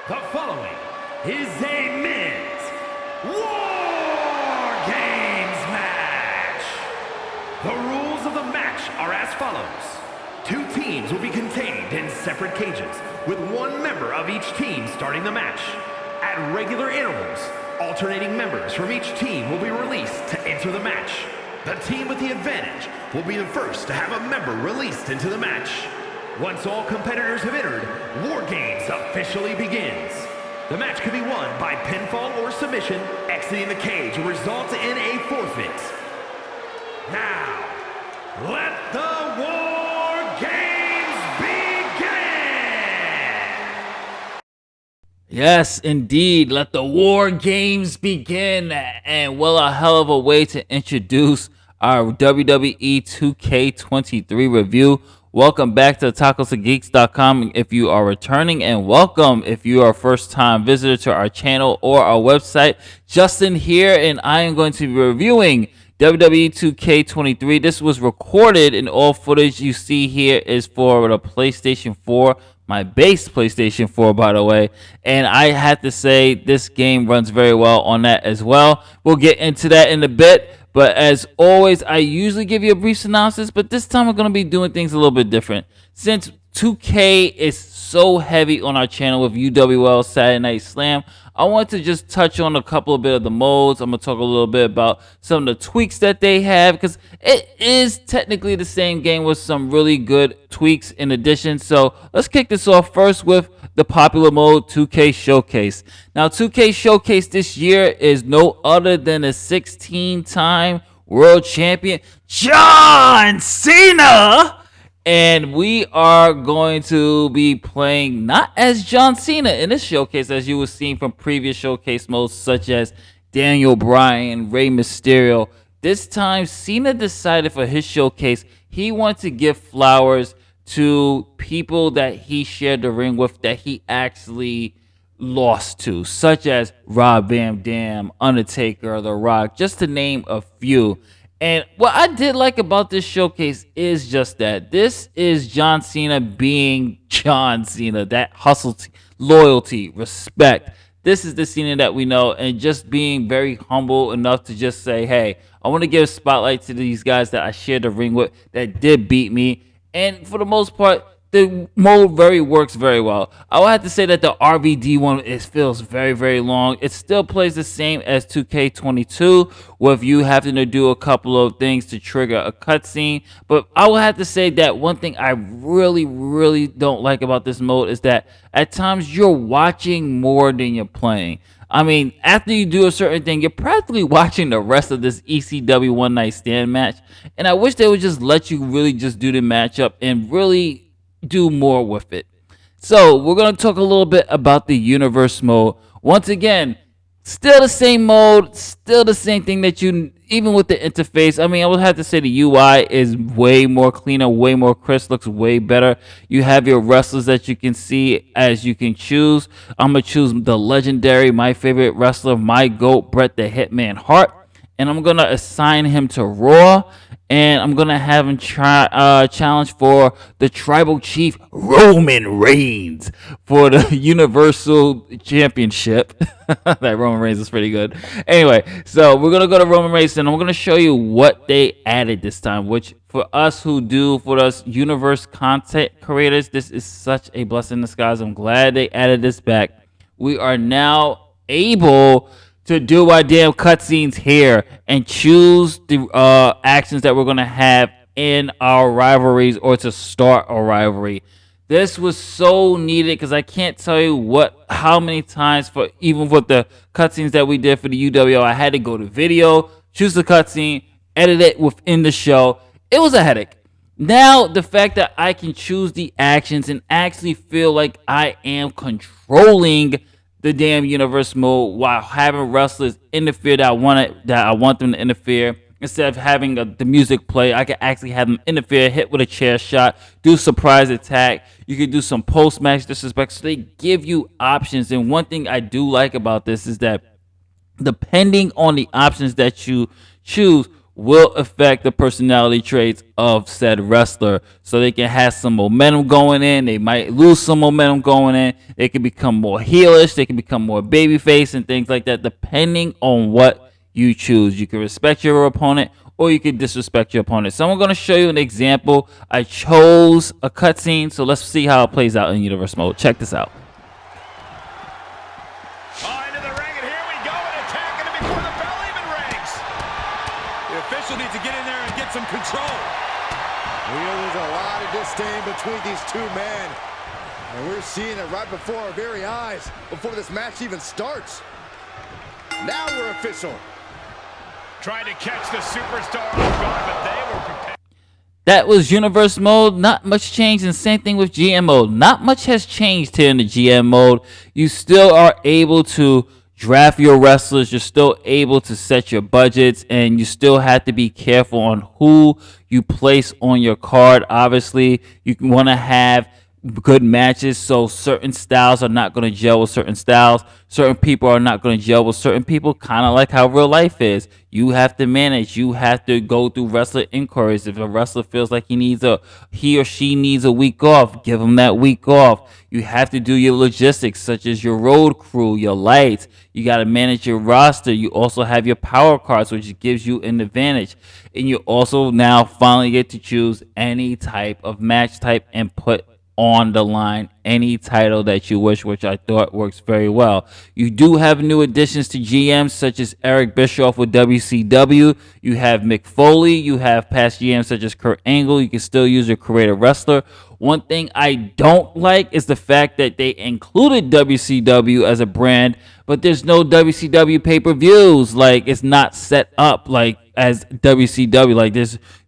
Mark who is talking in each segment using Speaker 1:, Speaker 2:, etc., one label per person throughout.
Speaker 1: The following is a men's War Games match. The rules of the match are as follows. Two teams will be contained in separate cages, with one member of each team starting the match. At regular intervals, alternating members from each team will be released to enter the match. The team with the advantage will be the first to have a member released into the match. Once all competitors have entered, War Games officially begins. The match can be won by pinfall or submission. Exiting the cage will result in a forfeit. Now, let the War Games begin!
Speaker 2: Yes, indeed. Let the War Games begin. And what a hell of a way to introduce our WWE 2K23 review. Welcome back to Otakus and Geeks.com if you are returning, and welcome if you are a first-time visitor to our channel or our website. Justin here, and I am going to be reviewing WWE 2K23. This was recorded, and all footage you see here is for the PlayStation 4, my base PlayStation 4, by the way. And I have to say, this game runs very well on that as well. We'll get into that in a bit. But as always, I usually give you a brief synopsis, but this time we're going to be doing things a little bit different. Since 2K is so heavy on our channel with UWL Saturday Night Slam, I want to just touch on a couple of bit of the modes. I'm going to talk a little bit about some of the tweaks that they have, because it is technically the same game with some really good tweaks in addition. So let's kick this off first with the popular mode, 2K Showcase. Now, 2K Showcase this year is no other than a 16-time world champion, John Cena. And we are going to be playing not as John Cena in this showcase, as you were seeing from previous showcase modes, such as Daniel Bryan, Rey Mysterio. This time, Cena decided for his showcase, he wanted to give flowers to people that he shared the ring with that he actually lost to, such as Rob Van Dam, Undertaker, The Rock, just to name a few. And what I did like about this showcase is just that. This is John Cena being John Cena, that hustle, loyalty, respect. This is the Cena that we know, and just being very humble enough to just say, hey, I want to give a spotlight to these guys that I shared the ring with that did beat me. And for the most part, the mode works very well. I will have to say that the RVD one feels very, very long. It still plays the same as 2K22, with you having to do a couple of things to trigger a cutscene. But I will have to say that one thing I really, really don't like about this mode is that at times you're watching more than you're playing. I mean, after you do a certain thing, you're practically watching the rest of this ECW One Night Stand match. And I wish they would just let you really just do the matchup and really do more with it. So we're going to talk a little bit about the universe mode. Once again, still the same mode, still the same thing that you, even with the interface. I mean, I would have to say the UI is way more cleaner, way more crisp, looks way better. You have your wrestlers that you can see as you can choose. I'm going to choose the legendary, my favorite wrestler, my GOAT, Bret the Hitman Hart. And I'm going to assign him to Raw. And I'm going to have him challenge for the Tribal Chief Roman Reigns for the Universal Championship. That Roman Reigns is pretty good. Anyway, so we're going to go to Roman Reigns, and I'm going to show you what they added this time, which for us for us universe content creators, this is such a blessing in disguise. I'm glad they added this back. We are now able to do our damn cutscenes here and choose the actions that we're going to have in our rivalries or to start a rivalry. This was so needed because I can't tell you how many times even with the cutscenes that we did for the UWO, I had to go to video, choose the cutscene, edit it within the show. It was a headache. Now, the fact that I can choose the actions and actually feel like I am controlling the damn universe mode while having wrestlers interfere that I want them to interfere. Instead of having the music play, I can actually have them interfere, hit with a chair shot, do surprise attack. You can do some post-match disrespect. So they give you options. And one thing I do like about this is that depending on the options that you choose, will affect the personality traits of said wrestler. So they can have some momentum going in. They might lose some momentum going in. They can become more heelish. They can become more babyface and things like that, depending on what you choose. You can respect your opponent or you can disrespect your opponent. So I'm going to show you an example. I chose a cutscene, so let's see how it plays out in universe mode. Check this out.
Speaker 3: Into the ring, and here we go, an attack, and before the bell even rings. The official needs to get in there and get some control.
Speaker 4: We know there's a lot of disdain between these two men, and we're seeing it right before our very eyes, before this match even starts. Now we're official.
Speaker 3: Trying to catch the superstar off guard, but they were prepared.
Speaker 2: That was universe mode. Not much change, and same thing with GM mode. Not much has changed here in the GM mode. You still are able to draft your wrestlers. You're still able to set your budgets, and you still have to be careful on who you place on your card. Obviously, you want to have good matches, so certain styles are not going to gel with certain styles. Certain people are not going to gel with certain people, kind of like how real life is. You have to manage. You have to go through wrestler inquiries. If a wrestler feels like he or she needs a week off, give them that week off. You have to do your logistics, such as your road crew, your lights. You got to manage your roster. You also have your power cards, which gives you an advantage. And you also now finally get to choose any type of match type and put on the line any title that you wish, which I thought works very well. You do have new additions to GMs, such as Eric Bischoff with WCW. You have Mick Foley. You have past GMs such as Kurt Angle. You can still use your creative wrestler. One thing I don't like is the fact that they included WCW as a brand, but there's no WCW pay-per-views. Like, it's not set up like as WCW. Like,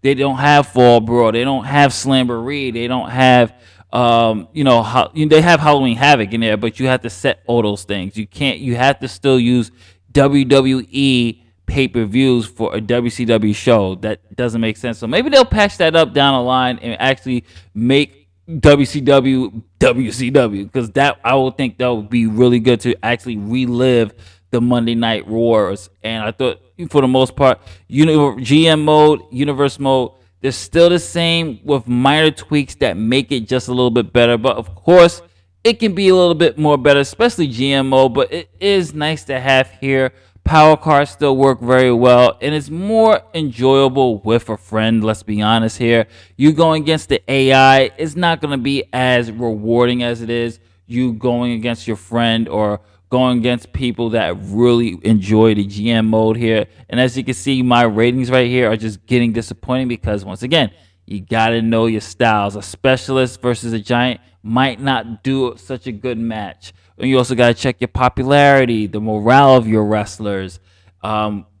Speaker 2: they don't have Fall Brawl. They don't have Slamboree. They don't have they have Halloween Havoc in there, but you have to set all those things. You have to still use WWE pay-per-views for a WCW show. That doesn't make sense. So maybe they'll patch that up down the line and actually make WCW WCW, because that, I would think that would be really good to actually relive the Monday Night Wars. And I thought, for the most part, GM mode, universe mode, they're still the same with minor tweaks that make it just a little bit better. But of course, it can be a little bit more better, especially GM mode. But it is nice to have here. Power cards still work very well, and it's more enjoyable with a friend. Let's be honest here. You going against the AI, it's not going to be as rewarding as it is you going against your friend or going against people that really enjoy the GM mode here. And as you can see, my ratings right here are just getting disappointing because, once again, you got to know your styles. A specialist versus a giant might not do such a good match. And you also got to check your popularity, the morale of your wrestlers,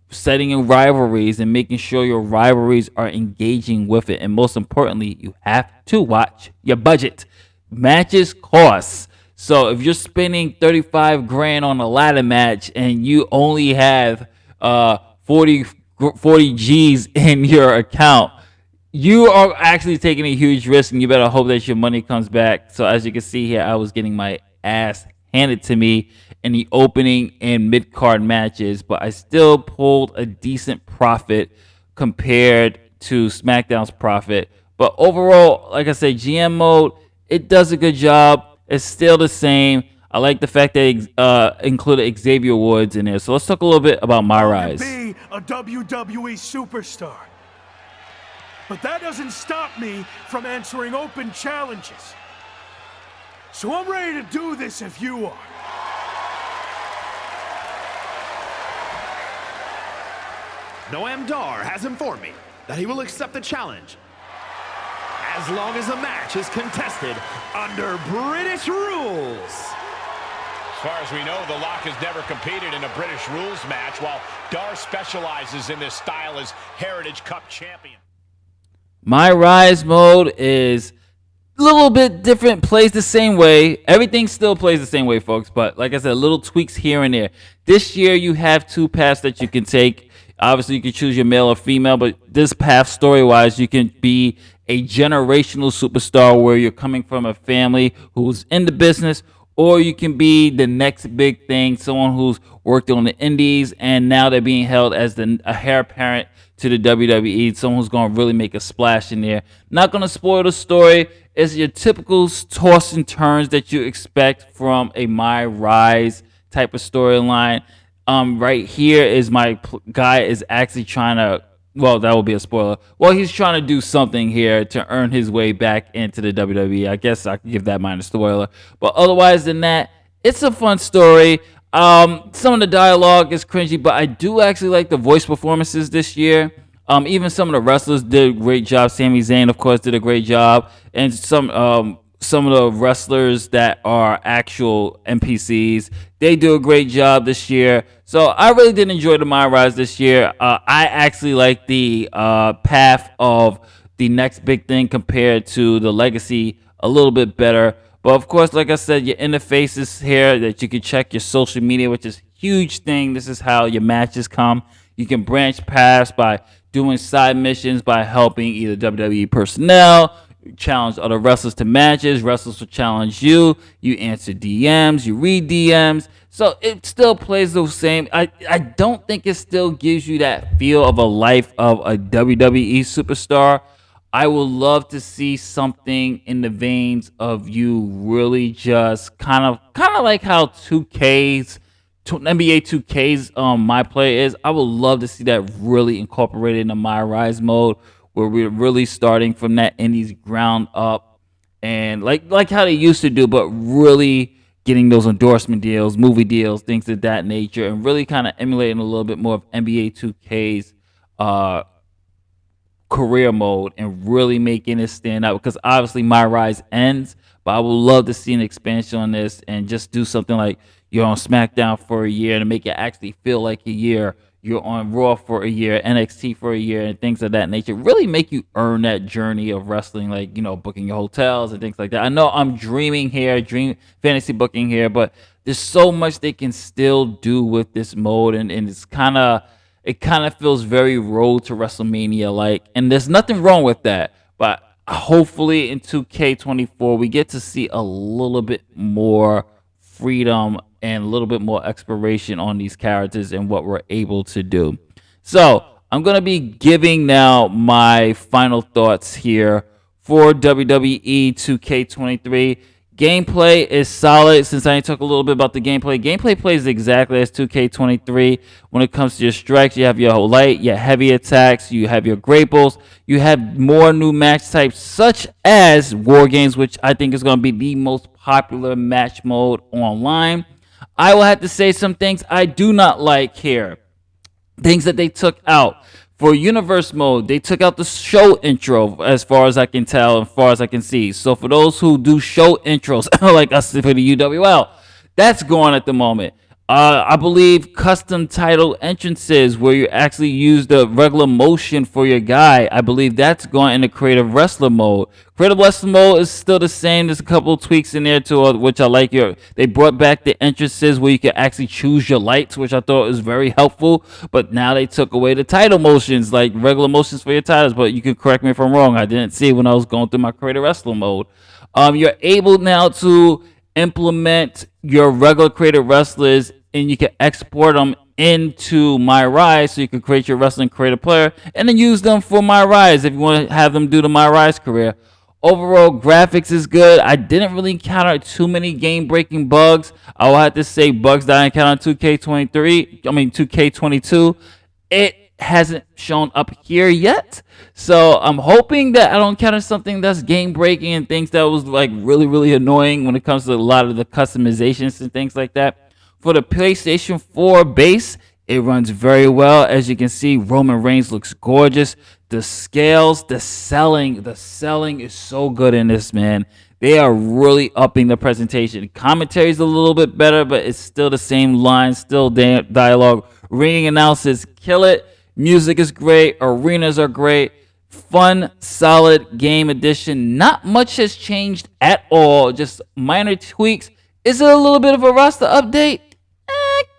Speaker 2: setting in rivalries and making sure your rivalries are engaging with it. And most importantly, you have to watch your budget. Matches cost. So if you're spending 35 grand on a ladder match and you only have 40 G's in your account, you are actually taking a huge risk, and you better hope that your money comes back. So as you can see here, I was getting my ass handed to me in the opening and mid-card matches, but I still pulled a decent profit compared to SmackDown's profit. But overall, like I said, GM mode, it does a good job. It's still the same. I like the fact that included Xavier Woods in there. So let's talk a little bit about my rise.
Speaker 5: Be a WWE superstar, but that doesn't stop me from answering open challenges. So I'm ready to do this if you are.
Speaker 1: Noam Dar has informed me that he will accept the challenge as long as the match is contested under British rules.
Speaker 3: As far as we know, The Lock has never competed in a British rules match, while Dar specializes in this style as Heritage Cup champion.
Speaker 2: My rise mode is a little bit different, plays the same way. Everything still plays the same way, folks, but like I said, little tweaks here and there. This year, you have two paths that you can take. Obviously, you can choose your male or female, but this path, story-wise, you can be a generational superstar where you're coming from a family who's in the business, or you can be the next big thing, someone who's worked on the indies and now they're being held as a heir apparent to the WWE, someone who's going to really make a splash in there. Not going to spoil the story. It's your typical toss and turns that you expect from a My Rise type of storyline. Right here is my guy is actually trying to, well, that will be a spoiler. Well, he's trying to do something here to earn his way back into the WWE. I guess I could give that minor spoiler. But otherwise than that, it's a fun story. Some of the dialogue is cringy, but I do actually like the voice performances this year. Even some of the wrestlers did a great job. Sami Zayn, of course, did a great job. And some of the wrestlers that are actual NPCs, they do a great job this year. So I really did enjoy the My Rise this year. I actually like the path of the next big thing compared to the Legacy a little bit better. But of course, like I said, your interfaces here that you can check your social media, which is a huge thing. This is how your matches come. You can branch past by doing side missions, by helping either WWE personnel, challenge other wrestlers to matches. Wrestlers will challenge you. You answer DMs. You read DMs. So it still plays the same. I don't think it still gives you that feel of a life of a WWE superstar. I would love to see something in the veins of you really just kind of like how 2K's NBA 2K's My Play is. I would love to see that really incorporated in the My Rise mode, where we're really starting from that indies ground up and like how they used to do, but really getting those endorsement deals, movie deals, things of that nature, and really kind of emulating a little bit more of NBA 2K's career mode and really making it stand out, because obviously My Rise ends, but I would love to see an expansion on this and just do something like you're on SmackDown for a year to make it actually feel like a year. You're on Raw for a year, NXT for a year, and things of that nature. Really make you earn that journey of wrestling, like, booking your hotels and things like that. I know I'm dreaming here, fantasy booking here, but there's so much they can still do with this mode, and it's it kind of feels very Road to WrestleMania like, and there's nothing wrong with that. But hopefully in 2K24 we get to see a little bit more freedom and a little bit more exploration on these characters and what we're able to do. So I'm going to be giving now my final thoughts here for WWE 2K23. Gameplay is solid. Since I talk a little bit about the gameplay plays exactly as 2K23. When it comes to your strikes, you have your light, your heavy attacks, you have your grapples, you have more new match types such as War Games, which I think is going to be the most popular match mode online. I will have to say some things I do not like here. Things that they took out. For Universe mode, they took out the show intro, as far as I can tell, as far as I can see. So for those who do show intros, like us for the UWL, that's gone at the moment. I believe custom title entrances, where you actually use the regular motion for your guy, I believe that's gone into Creative Wrestler mode. Creative Wrestler mode is still the same. There's a couple of tweaks in there too, which I like. They brought back the entrances where you can actually choose your lights, which I thought was very helpful. But now they took away the title motions, like regular motions for your titles. But you can correct me if I'm wrong. I didn't see it when I was going through my Creative Wrestler mode. You're able now to implement your regular Creative Wrestlers, and you can export them into My Rise, so you can create your wrestling creative player and then use them for My Rise if you want to have them do the My Rise career. Overall, graphics is good. I didn't really encounter too many game-breaking bugs. I will have to say bugs that I encountered in 2K22. It hasn't shown up here yet. So I'm hoping that I don't encounter something that's game-breaking and things that was like really, really annoying when it comes to a lot of the customizations and things like that. For the PlayStation 4 base, it runs very well. As you can see, Roman Reigns looks gorgeous. The scales, the selling is so good in this, man. They are really upping the presentation. Commentary is a little bit better, but it's still the same lines, still dialogue. Ringing announcers kill it. Music is great. Arenas are great. Fun, solid game edition. Not much has changed at all. Just minor tweaks. Is it a little bit of a roster update?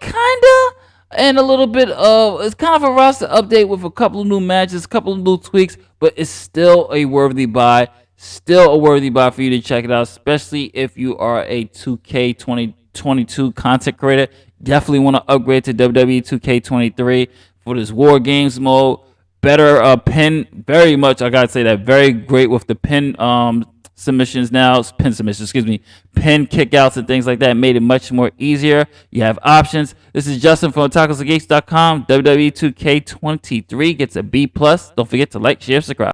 Speaker 2: Kinda. And a little bit of, it's kind of a roster update with a couple of new matches, a couple of new tweaks, but it's still a worthy buy. Still a worthy buy for you to check it out, especially if you are a 2K2022 content creator. Definitely want to upgrade to WWE 2K23 for this War Games mode. Better pin, very much, I gotta say that, very great with the pin submissions now, pin kickouts and things like that. Made it much more easier. You have options. This is Justin from Otakus and Geeks.com. WWE 2K23 gets a B+. Don't forget to like, share, subscribe.